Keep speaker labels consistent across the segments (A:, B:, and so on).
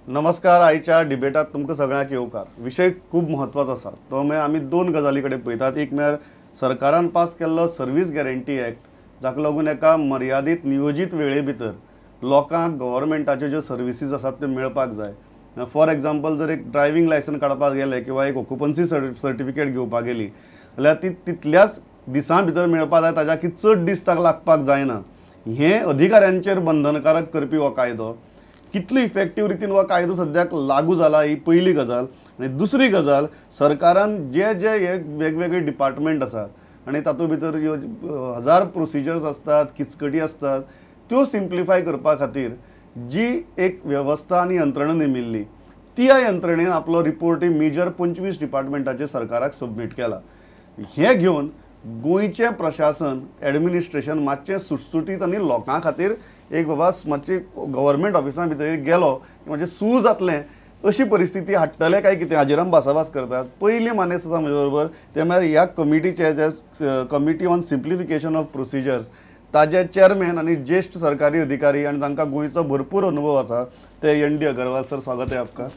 A: नमस्कार. आयच्या डिबेटात तुमकां सगळ्यांक येवकार. विशय खूब म्हत्वाचो आसा. तो म्हळ्यार आमी दोन गजाली कडेन पळयतात. एक म्हळ्यार सरकारान पास केल्लो सर्वीस गॅरंटी एक्ट, जाका लागून एका मर्यादीत नियोजीत वेळे भितर लोकांक गव्हर्मेंटाच्यो ज्यो सर्विसीस आसात त्यो मेळपाक जाय. फॉर एग्जाम्पल जर एक ड्रायव्हिंग लायसन काडपाक गेले किंवा एक ऑक्युपन्सी सर्टिफिकेट घेवपाक गेली जाल्यार ती तितल्याच दिसां भितर मेळपाक जाय, ताच्या की चड दीस ताका लागपाक जायना. हें अधिकाऱ्यांचेर बंधनकारक करपी हो कायदो कितलो इफेक्टीव रितीन हो कायदो सद्याक लागू जाला ही पयली गजाल. आनी दुसरी गजाल, सरकारान जे जे हे वेगवेगळे डिपार्टमेंट आसात आनी तातूंत भितर हजार प्रोसिजर्स आसतात, किचकटी आसतात, त्यो सिम्प्लिफाय करपा खातीर जी एक व्यवस्था आनी यंत्रणा नेमिल्ली ती ह्या यंत्रणेन आपलो रिपोर्टींग मेजर 25 डिपार्टमेंटाचे सरकाराक सबमीट केला. हें घेवन गोंयचें प्रशासन एडमिनिस्ट्रेशन मातशें सुटसुटीत आनी लोकां खातीर एक बाबा मातशें गव्हर्मेंट ऑफिसां भितर गेलो म्हणजे सू जातलें अशी परिस्थिती हाडटले काय कितें हाजेर आमी भासाभास करतात. पयलीं मानेस आसा म्हजे बरोबर ते म्हळ्यार ह्या कमिटीचे जे committee on simplification of procedures ताजे चेअरमॅन आनी ज्येष्ठ सरकारी अधिकारी आनी तांकां गोंयचो भरपूर अनुभव आसा ते एन.डी. अगरवाल सर, स्वागत आहे आपका.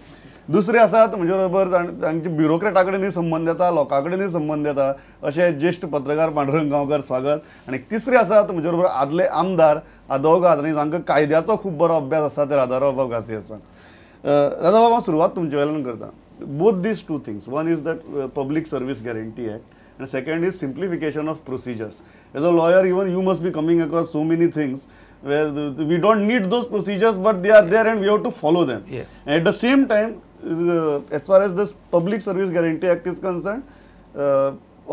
A: दुसरे आसात म्हणजे बरोबर तांचे ब्युरोक्रेटा कडेनय संबंध येता, लोकां कडेनय संबंध येता अशे ज्येष्ठ पत्रकार पांडुरंग गांवकर, स्वागत. आनी तिसरे आसात म्हणजे बरोबर आदले आमदार आदवोगाद आनी तांकां कायद्याचो खूब बरो अभ्यास आसा ते राधाराव गासी आसा. राधाबाब, हांव सुरवात तुमचे वेल्यान करता. Both these two things, one is that public service guarantee act and second is simplification of procedures. As a lawyer, even you must be coming across so many things where we don't need those procedures, but they are there and we have to follow them.
B: Yes.
A: And at the same time, as far as this Public Service Guarantee Act is concerned,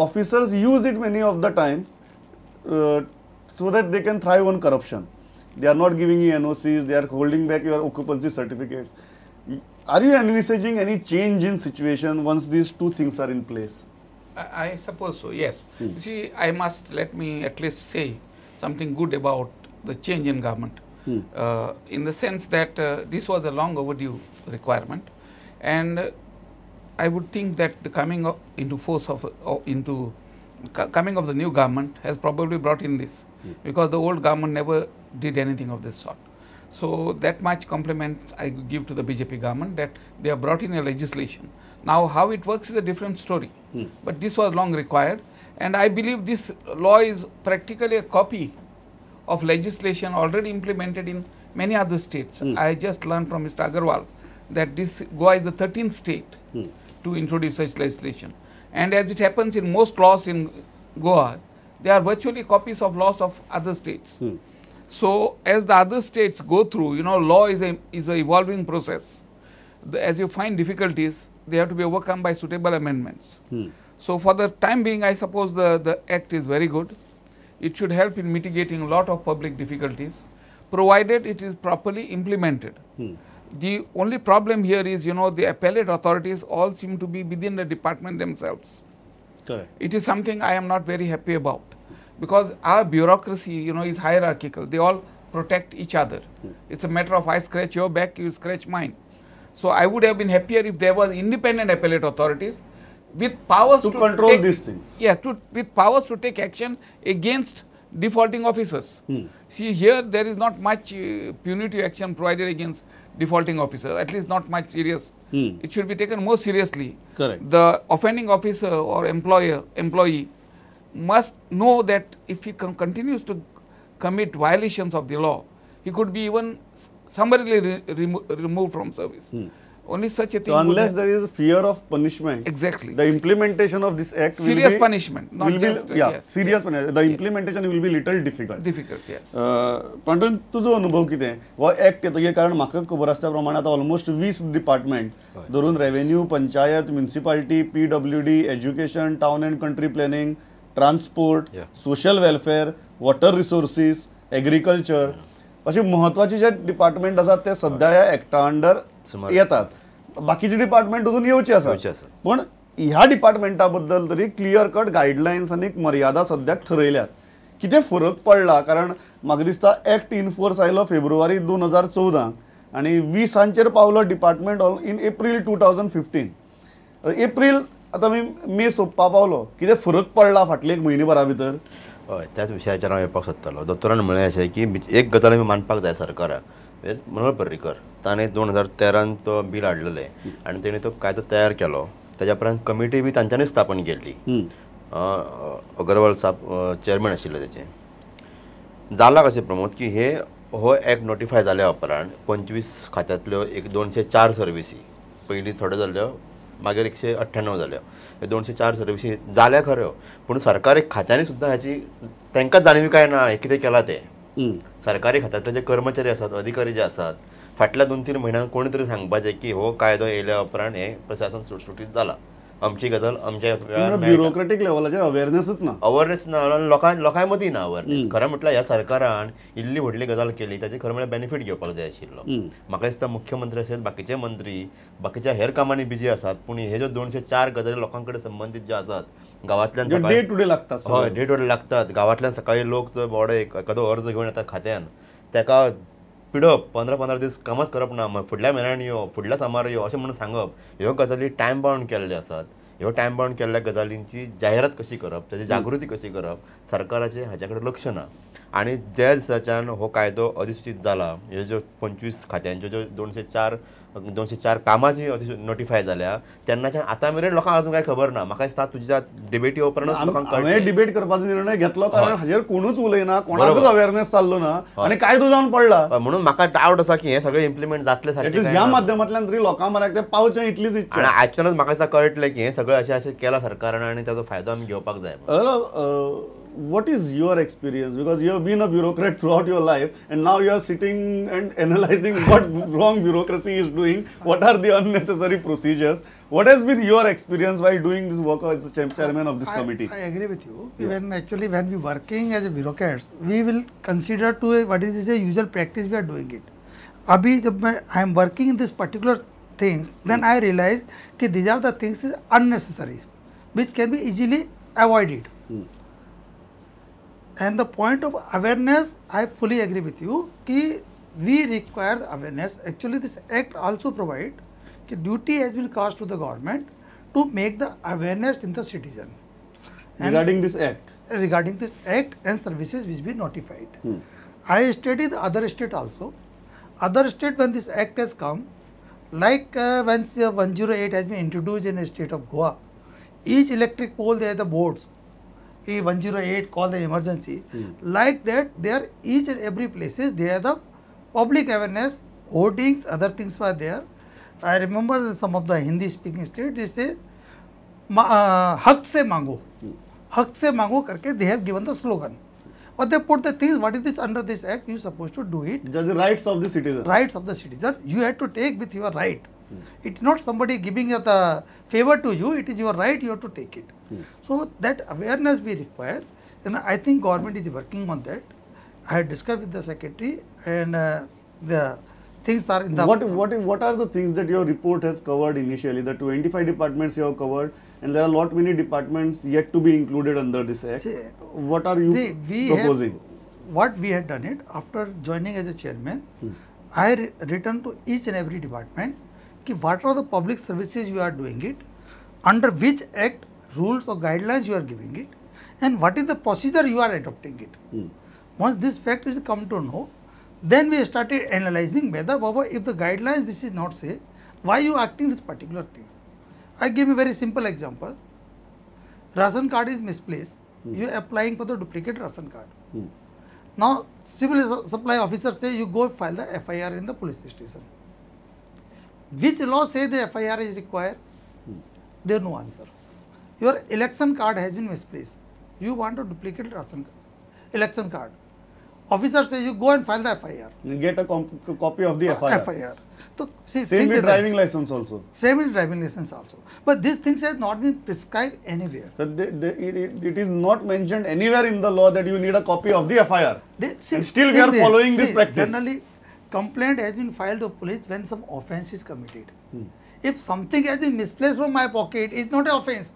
A: officers use it many of the times so that they can thrive on corruption. They are not giving you NOCs, they are holding back your occupancy certificates. Are you envisaging any change in situation once these two things are in place?
B: I suppose so, yes. You see, I must let me at least say something good about the change in government. In the sense that this was a long overdue requirement, and I would think that the coming into force of coming of the new government has probably brought in this, because the old government never did anything of this sort. So that much compliment I give to the BJP government that they have brought in a legislation. Now how it works is a different story, but this was long required, and I believe this law is practically a copy of legislation already implemented in many other states. I just learned from Mr. Agarwal that this Goa is the 13th state to introduce such legislation, and as it happens in most laws in Goa, they are virtually copies of laws of other states. So as the other states go through, you know, law is a evolving process. As you find difficulties, they have to be overcome by suitable amendments. So for the time being, I suppose the act is very good. It should help in mitigating a lot of public difficulties, provided it is properly implemented. The only problem here is, you know, the appellate authorities all seem to be within the department themselves.
A: Correct.
B: It is something I am not very happy about, because our bureaucracy, you know, is hierarchical. They all protect each other. It's a matter of I scratch your back, you scratch mine. So I would have been happier if there was independent appellate authorities with powers
A: to control these things.
B: Yeah, with powers to take action against defaulting officers. See, here there is not much punitive action provided against defaulting officers, at least not much serious. It should be taken more seriously.
A: Correct.
B: The offending officer or employee must know that if he continues to commit violations of the law, he could be even summarily removed from service. Only such a thing.
A: So unless there is fear of punishment,
B: exactly,
A: the implementation of this act
B: serious
A: will be,
B: punishment, not
A: will
B: just
A: be, yes, serious punishment. The implementation will be little difficult.
B: Difficult, yes.
A: पण तुझो अनुभव कितें हो act येतकीर, कारण म्हाका खबर आसता प्रमाणे आता ऑलमोस्ट 20 डिपार्टमेंट धरून revenue, panchayat, municipality, PWD, education, town and country planning, transport, social welfare, water resources, agriculture अशी महत्वाची जे डिपार्टमेंट आसात ते सध्या ह्या एक्टा अंडर येतात. बाकीचे डिपार्टमेंट अजून येवचे आसात, पण ह्या डिपार्टमेंटा बद्दल तरी क्लियर कट गायडलायन्स आनी मर्यादा सद्याक ठरयल्यात. कितें फरक पडला? कारण म्हाका दिसता एक्ट इन फोर्स आयलो फेब्रुवारी 2014 आनी 20 पावलो डिपार्टमेंट इन एप्रील 2015. एप्रील आता मे सोंपपा पावलो. कितें फरक पडला फाटले एक म्हयनेभरा भितर?
C: हय, त्याच विशयाचेर हांव येवपाक सोदतालो. दोतोरान म्हळें अशें की एक गजाल आमी मानपाक जाय सरकाराक, मनोहर पर्रीकर ताणें 2013 तो बिल हाडलेलें आनी तेणी तो कायदो तयार केलो. तेज्या उपरांत कमिटी बी तांच्यांनी स्थापन केल्ली. अग्रवाल साहेब चेअरमॅन आशिल्ले तेचे. जाला कशें प्रमोद की हो एक्ट नोटिफाय जाल्या उपरांत 25 खात्यांतल्यो एक 204 सर्विसी पयलीं थोड्यो जाल्यो, मागीर 198 जाल्यो. 204 सर्विसी जाल्या खऱ्यो, पूण सरकारी खात्यांनी सुद्दां हाची तांकां जाणविकाय ना हे कितें केलां तें. सरकारी खात्यांतले जे कर्मचारी आसात, अधिकारी जे आसात, फाटल्या 2-3 म्हयन्यांत कोणी तरी सांगपाचें की हो कायदो येयल्या उपरांत हें प्रशासन सुटसुटीत जाला. आमची गजाल आमच्या
A: ब्युरोक्रेटिक लेवलाचेर अवेरनेसच ना.
C: अवेरनेस ना, लोकांय मदीं ना अवेरनेस. खरें म्हटल्यार ह्या सरकारान इल्ली व्हडली गजाल केली ताची खरें म्हळ्यार बेनिफीट घेवपाक जाय आशिल्लो. म्हाका दिसता मुख्यमंत्री आसत, बाकीचे मंत्री बाकीच्या हेर कामांनी बिजी आसात, पूण हे ज्यो 204 गजाली लोकां कडेन संबंधीत ज्यो आसात, गांवांतल्यान
A: डे टू डे लागतात.
C: हय, डे टू डे लागतात. गांवांतल्यान सकाळी लोक जर बाबडो एखादो अर्ज घेवन येतात खात्यान, ताका पिडप 15-15 दीस कामच करप ना, फुडल्या म्हयन्यान यो, फुडल्या सोमार यो अशें म्हणून सांगप. ह्यो गजाली टायम बाउंड केल्ल्यो आसात. ह्यो टायम बाउंड केल्ल्या गजालींची जाहिरात कशी करप, त्याची जागृती कशी करप, सरकाराचें हाच्या कडेन लक्ष ना. आनी ज्या दिसाच्यान हो कायदो अधिसूचित जाला, ह्यो ज्यो 25 खात्यांच्यो ज्यो 204 कामां जी नोटिफाय जाल्या, तेन्नाच्यान आतां मेरेन लोकांक अजून कांय खबर ना. म्हाका दिसता तुज्या डिबेटी उपरांत लोकांक
A: हांवें डिबेट करपाचो निर्णय घेतलो कारण हाजेर कोणूच उलयना, कोणाकूच अवेरनेस चाललो ना आनी कायदो जावन पडला.
C: म्हणून म्हाका डावट आसा की हें सगळें इम्प्लिमेंट जातलें सारकें
A: ह्या माध्यमांतल्यान तरी लोकां म्हऱ्याक तें पावचें इतलीच इच्छा.
C: आनी आजच्यानच म्हाका दिसता कळटलें की हें सगळें अशें केलां सरकारान आनी ताचो फायदो आमी घेवपाक जाय.
A: What is your experience? Because you have been a bureaucrat throughout your life and now you are sitting and analyzing what wrong bureaucracy is doing, what are the unnecessary procedures. What has been your experience while doing this work as the chairman of this committee?
D: I agree with you. When we working as a bureaucrats, we will consider to what is the usual practice we are doing it. Abhi jab I am working in this particular things, then I realize that these are the things is unnecessary, which can be easily avoided. And the point of awareness, I fully agree with you कि we require the awareness. Actually, this act also provide कि duty has been cast to the government to make the awareness in the citizen.
A: Regarding this act?
D: Regarding this act and services which be notified. I studied the other state also. Other state when this act has come, like when 108 has been introduced in the state of Goa, each electric pole they have the boards. 108 call the emergency. Like that, there each and every places there the public awareness hoardings, other things were there. I remember some of the Hindi speaking states, they say hak se mango, hak se mango karke they have given the slogan. Or they put the things, what is this under this act, you supposed to do it.
A: The rights of the citizen.
D: Rights of the citizen, you have to take with your right. It is not somebody giving you the favor to you, it is your right, you have to take it. So that awareness we require, and I think government is working on that. I had discussed with the secretary, and the things are in the...
A: What are the things that your report has covered initially? The 25 departments you have covered, and there are lot many departments yet to be included under this act. See, what are you proposing?
D: What we had done it, after joining as a chairman, I returned to each and every department, ki what are the public services you are doing it, under which act, rules or guidelines you are giving it, and what is the procedure you are adopting it. Once this fact is come to know, then we started analyzing whether, Baba, if the guidelines this is not safe, why you acting this particular things. I give a very simple example. Ration card is misplaced. You are applying for the duplicate ration card. Now, civil supply officer say you go file the FIR in the police station. Which law say the FIR is required? There is no answer. Your election card has been misplaced. You want a duplicate election card. Officer says you go and file the FIR.
A: You get a copy of the FIR.
D: So, see,
A: same with driving license also.
D: Same with driving license also. But these things have not been prescribed anywhere.
A: It is not mentioned anywhere in the law that you need a copy of the FIR. Still we are following this practice.
D: Generally, complaint has been filed to police when some offence is committed. If something has been misplaced from my pocket, it's not an offence.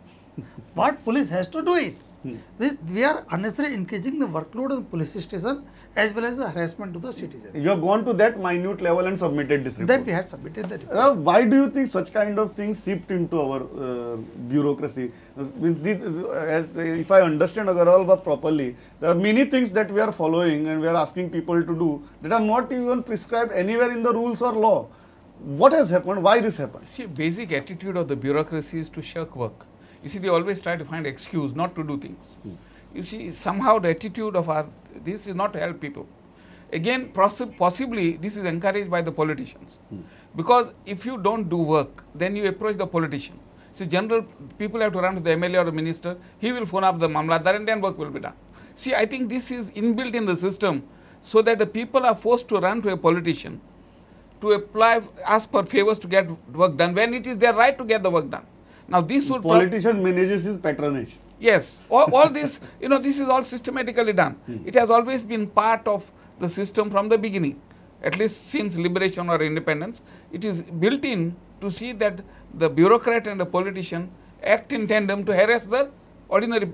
D: What police has to do it? We are unnecessarily increasing the workload on police station as well as the harassment to the citizens.
A: You have gone to that minute level and submitted this report.
D: That we had submitted the report.
A: Why do you think such kind of things seeped into our bureaucracy? If I understand Agarwal properly, there are many things that we are following and we are asking people to do that are not even prescribed anywhere in the rules or law. What has happened? Why this happened?
B: See, basic attitude of the bureaucracy is to shirk work. You see, they always try to find excuse not to do things. You see, somehow the attitude of this is not to help people. Again, possibly this is encouraged by the politicians. Because if you don't do work, then you approach the politician. See, general people have to run to the MLA or the minister, he will phone up the Mamlatdar and then work will be done. See, I think this is inbuilt in the system so that the people are forced to run to a politician to ask for favors to get work done when it is their right to get the work done. Now, this would
A: politician manages his patronage.
B: Yes, all this, this is all systematically done. It has always been part of the system from the beginning, at least since liberation or independence. It is built in to see that the bureaucrat and the politician act in tandem to harass the ordinary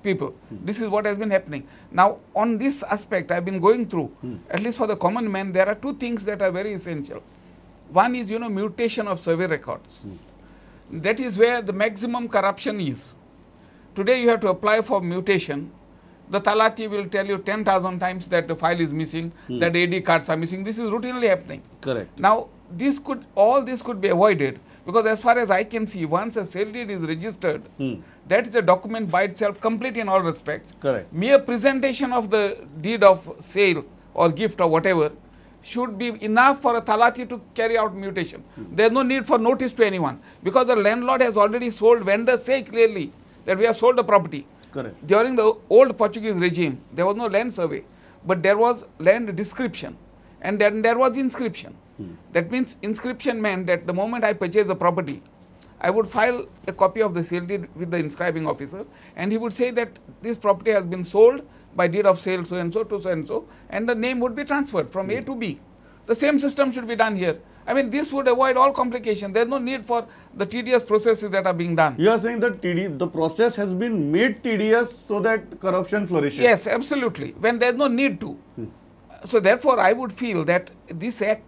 B: people. This is what has been happening. Now, on this aspect, I have been going through, at least for the common man, there are two things that are very essential. One is, mutation of survey records. That is where the maximum corruption is. Today, you have to apply for mutation. The Talati will tell you 10,000 times that the file is missing, that AD cards are missing. This is routinely happening.
A: Correct.
B: Now, all this could be avoided because as far as I can see, once a sale deed is registered, that is a document by itself complete in all respects.
A: Correct.
B: Mere presentation of the deed of sale or gift or whatever should be enough for a Talati to carry out mutation. There is no need for notice to anyone because the landlord has already sold. Vendors say clearly that we have sold the property.
A: Correct.
B: During the old Portuguese regime, there was no land survey, but there was land description and then there was inscription. That means inscription meant that the moment I purchase a property, I would file a copy of the sale deed with the inscribing officer and he would say that this property has been sold by deed of sale so and so to so and so, and the name would be transferred from A to B. The same system should be done here. I mean, this would avoid all complication. There is no need for the tedious processes that are being done.
A: You are saying that the process has been made tedious so that corruption flourishes.
B: Yes, absolutely. When there is no need to. So therefore, I would feel that this act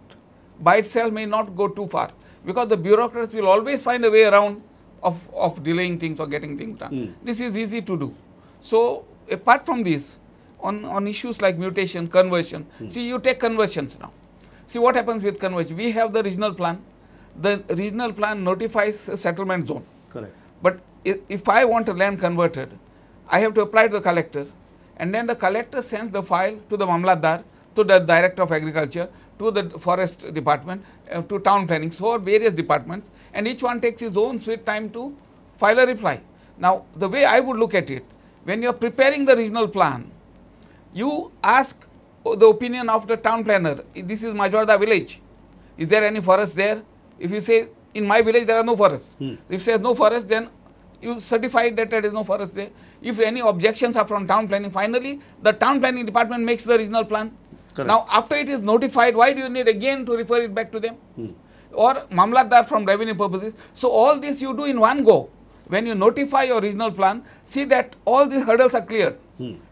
B: by itself may not go too far because the bureaucrats will always find a way around of delaying things or getting things done. This is easy to do. So apart from this, on issues like mutation, conversion, see, you take conversions now. See what happens with conversion. We have the regional plan. The regional plan notifies a settlement zone.
A: Correct.
B: But if I want a land converted, I have to apply to the collector and then the collector sends the file to the Mamlatdar, to the Director of Agriculture, to the Forest Department, to Town Planning, so various departments, and each one takes his own sweet time to file a reply. Now, the way I would look at it, when you are preparing the regional plan, you ask the opinion of the town planner. This is Majorda village. Is there any forest there? If you say, in my village there are no forests. If says no forest, then you certify that there is no forest there. If any objections are from town planning, finally, the town planning department makes the regional plan.
A: Correct.
B: Now, after it is notified, why do you need again to refer it back to them? Or Mamlatdar from revenue purposes. So, all this you do in one go. When you notify your regional plan, see that all these hurdles are cleared.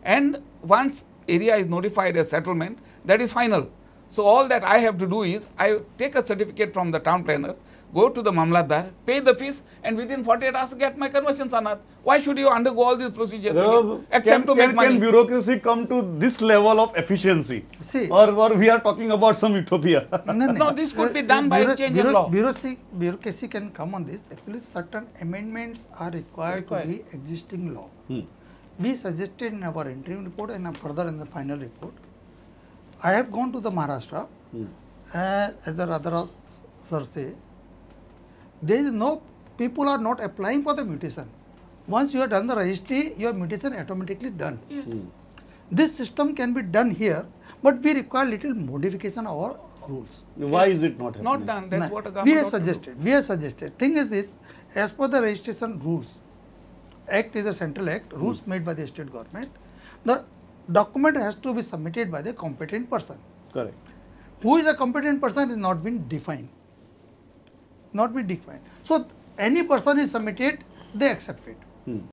B: And once area is notified as settlement, that is final. So, all that I have to do is, I take a certificate from the town planner, go to the Mamlatdar, pay the fees, and within 48 hours get my conversion sanat. Why should you undergo all these procedures except to make money?
A: Can bureaucracy come to this level of efficiency?
D: See,
A: or we are talking about some utopia?
B: No, this could be done by a change in law.
D: Bureaucracy can come on this. Actually, certain amendments are required to the existing law. We suggested in our interim report and further in the final report. I have gone to the Maharashtra, as the other sir say, there is no, people are not applying for the mutation. Once you have done the registry, your mutation automatically done.
B: Yes.
D: This system can be done here, but we require little modification of our rules.
A: Why is it not happening?
B: Not done. That's what a government
D: We have
B: ought to do.
D: suggested. We have suggested. Thing is this: as per the registration rules, Act is a central act. Rules made by the state government. The document has to be submitted by the competent person.
A: Correct.
D: Who is a competent person is not been defined. Not been defined. So any person is submitted, they accept it.